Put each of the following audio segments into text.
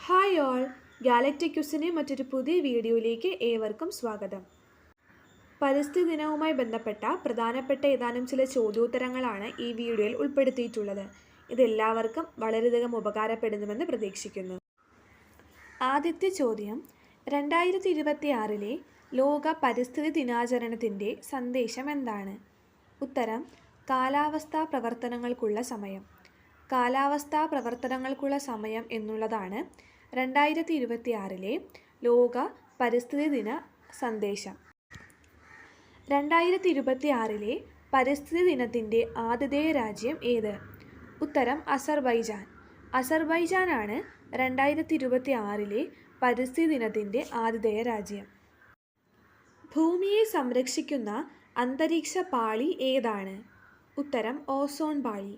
Hi all, galactic ക്യൂസിൻ്റെ മറ്റൊരു പുതിയ വീഡിയോയിലേക്ക് ഏവർക്കും സ്വാഗതം. പരിസ്ഥിതി ദിനവുമായി ബന്ധപ്പെട്ട പ്രധാനപ്പെട്ട ഏതാനും ചില ചോദ്യോത്തരങ്ങളാണ് ഈ വീഡിയോയിൽ ഉൾപ്പെടുത്തിയിട്ടുള്ളത്. ഇതെല്ലാവർക്കും വളരെയധികം ഉപകാരപ്പെടുന്നുമെന്ന് പ്രതീക്ഷിക്കുന്നു. ആദ്യത്തെ ചോദ്യം, 2026 ലോക പരിസ്ഥിതി ദിനാചരണത്തിൻ്റെ സന്ദേശം എന്താണ്? ഉത്തരം, കാലാവസ്ഥാ പ്രവർത്തനങ്ങൾക്കുള്ള സമയം. കാലാവസ്ഥാ പ്രവർത്തനങ്ങൾക്കുള്ള സമയം എന്നുള്ളതാണ് 2026 ലോക പരിസ്ഥിതി ദിന സന്ദേശം. 2026 പരിസ്ഥിതി ദിനത്തിൻ്റെ ആതിഥേയ രാജ്യം ഏത്? ഉത്തരം, അസർബൈജാൻ. അസർബൈജാനാണ് 2026 പരിസ്ഥിതി ദിനത്തിൻ്റെ ആതിഥേയ രാജ്യം. ഭൂമിയെ സംരക്ഷിക്കുന്ന അന്തരീക്ഷ പാളി ഏതാണ്? ഉത്തരം, ഓസോൺ പാളി.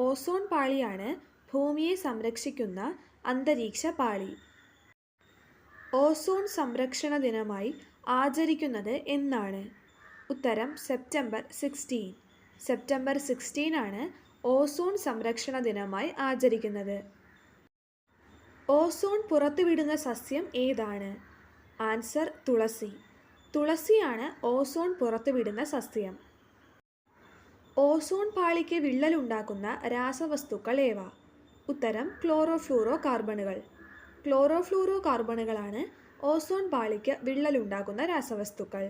ഓസോൺ പാളിയാണ് ഭൂമിയെ സംരക്ഷിക്കുന്ന അന്തരീക്ഷ പാളി. ഓസോൺ സംരക്ഷണ ദിനമായി ആചരിക്കുന്നത് എന്നാണ്? ഉത്തരം, സെപ്റ്റംബർ 16. സെപ്റ്റംബർ 16 ആണ് ഓസോൺ സംരക്ഷണ ദിനമായി ആചരിക്കുന്നത്. ഓസോൺ പുറത്തുവിടുന്ന സസ്യം ഏതാണ്? ആൻസർ, തുളസി. തുളസിയാണ് ഓസോൺ പുറത്തുവിടുന്ന സസ്യം. ഓസോൺ പാളിക്ക് വിള്ളലുണ്ടാക്കുന്ന രാസവസ്തുക്കൾ ഏവ? ഉത്തരം, ക്ലോറോഫ്ലൂറോ കാർബണുകൾ. ക്ലോറോഫ്ലൂറോ കാർബണുകളാണ് ഓസോൺ പാളിക്ക് വിള്ളലുണ്ടാക്കുന്ന രാസവസ്തുക്കൾ.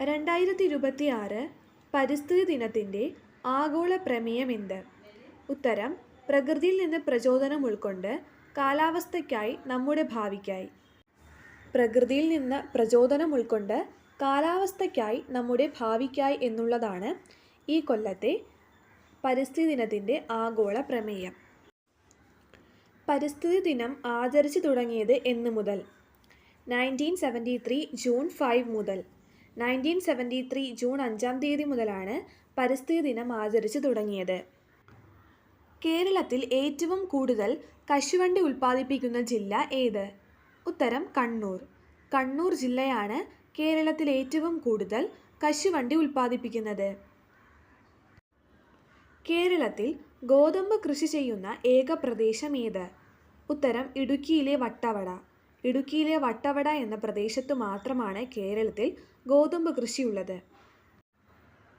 2026 പരിസ്ഥിതി ദിനത്തിൻ്റെ ആഗോള പ്രമേയം എന്ത്? ഉത്തരം, പ്രകൃതിയിൽ നിന്ന് പ്രചോദനം ഉൾക്കൊണ്ട് കാലാവസ്ഥയ്ക്കായി നമ്മുടെ ഭാവിക്കായി. പ്രകൃതിയിൽ നിന്ന് പ്രചോദനം ഉൾക്കൊണ്ട് കാലാവസ്ഥയ്ക്കായി നമ്മുടെ ഭാവിക്കായി എന്നുള്ളതാണ് ഈ കൊല്ലത്തെ പരിസ്ഥിതി ദിനത്തിൻ്റെ ആഗോള പ്രമേയം. പരിസ്ഥിതി ദിനം ആചരിച്ചു തുടങ്ങിയത് എന്ന് മുതൽ? 1973 ജൂൺ 5 മുതൽ. 1973 ജൂൺ 5 മുതലാണ് പരിസ്ഥിതി ദിനം ആചരിച്ചു തുടങ്ങിയത്. കേരളത്തിൽ ഏറ്റവും കൂടുതൽ കശുവണ്ടി ഉൽപ്പാദിപ്പിക്കുന്ന ജില്ല ഏത്? ഉത്തരം, കണ്ണൂർ. കണ്ണൂർ ജില്ലയാണ് കേരളത്തിൽ ഏറ്റവും കൂടുതൽ കശുവണ്ടി ഉൽപ്പാദിപ്പിക്കുന്നത്. കേരളത്തിൽ ഗോതമ്പ് കൃഷി ചെയ്യുന്ന ഏക പ്രദേശം ഏത്? ഉത്തരം, ഇടുക്കിയിലെ വട്ടവട. ഇടുക്കിയിലെ വട്ടവട എന്ന പ്രദേശത്ത് മാത്രമാണ് കേരളത്തിൽ ഗോതമ്പ് കൃഷിയുള്ളത്.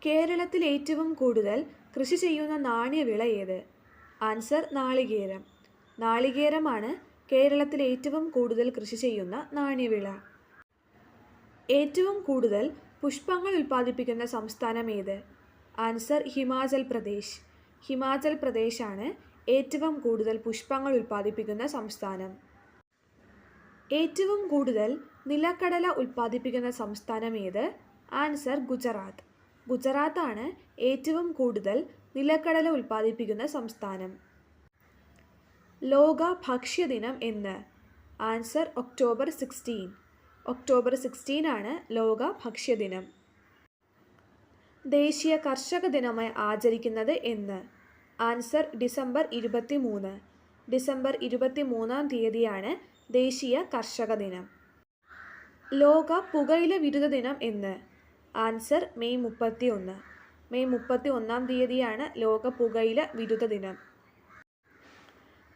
കേരളത്തിൽ ഏറ്റവും കൂടുതൽ കൃഷി ചെയ്യുന്ന നാണ്യവിള ഏത്? ആൻസർ, നാളികേരം. നാളികേരമാണ് കേരളത്തിൽ ഏറ്റവും കൂടുതൽ കൃഷി ചെയ്യുന്ന നാണ്യവിള. ഏറ്റവും കൂടുതൽ പുഷ്പങ്ങൾ ഉൽപ്പാദിപ്പിക്കുന്ന സംസ്ഥാനം ഏത്? ആൻസർ, ഹിമാചൽ പ്രദേശ്. ഹിമാചൽ പ്രദേശാണ് ഏറ്റവും കൂടുതൽ പുഷ്പങ്ങൾ ഉൽപ്പാദിപ്പിക്കുന്ന സംസ്ഥാനം. ഏറ്റവും കൂടുതൽ നിലക്കടല ഉൽപ്പാദിപ്പിക്കുന്ന സംസ്ഥാനം ഏത്? ആൻസർ, ഗുജറാത്ത്. ഗുജറാത്താണ് ഏറ്റവും കൂടുതൽ നിലക്കടല ഉൽപ്പാദിപ്പിക്കുന്ന സംസ്ഥാനം. ലോക ഭക്ഷ്യദിനം എന്ന്? Answer, October 16. ഒക്ടോബർ 16 ആണ് ലോക ഭക്ഷ്യദിനം. ദേശീയ കർഷക ദിനമായി ആചരിക്കുന്നത് എന്ന്? Answer, December 23. ഡിസംബർ 23 ദേശീയ കർഷക ദിനം. ലോക പുകയില വിരുദ്ധ ദിനം എന്ന്? Answer, May 31. മെയ് 31 ലോക പുകയില വിരുദ്ധ ദിനം.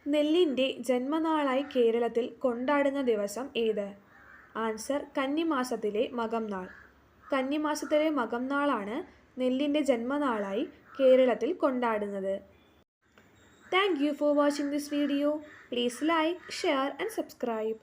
നെല്ലിൻ്റെ ജന്മനാളായി കേരളത്തിൽ കൊണ്ടാടുന്ന ദിവസം ഏത്? ആൻസർ, കന്നിമാസത്തിലെ മകം നാൾ. കന്നിമാസത്തിലെ മകം നാളാണ് നെല്ലിൻ്റെ ജന്മനാളായി കേരളത്തിൽ കൊണ്ടാടുന്നത്. Thank you for watching this video. Please like, share and subscribe.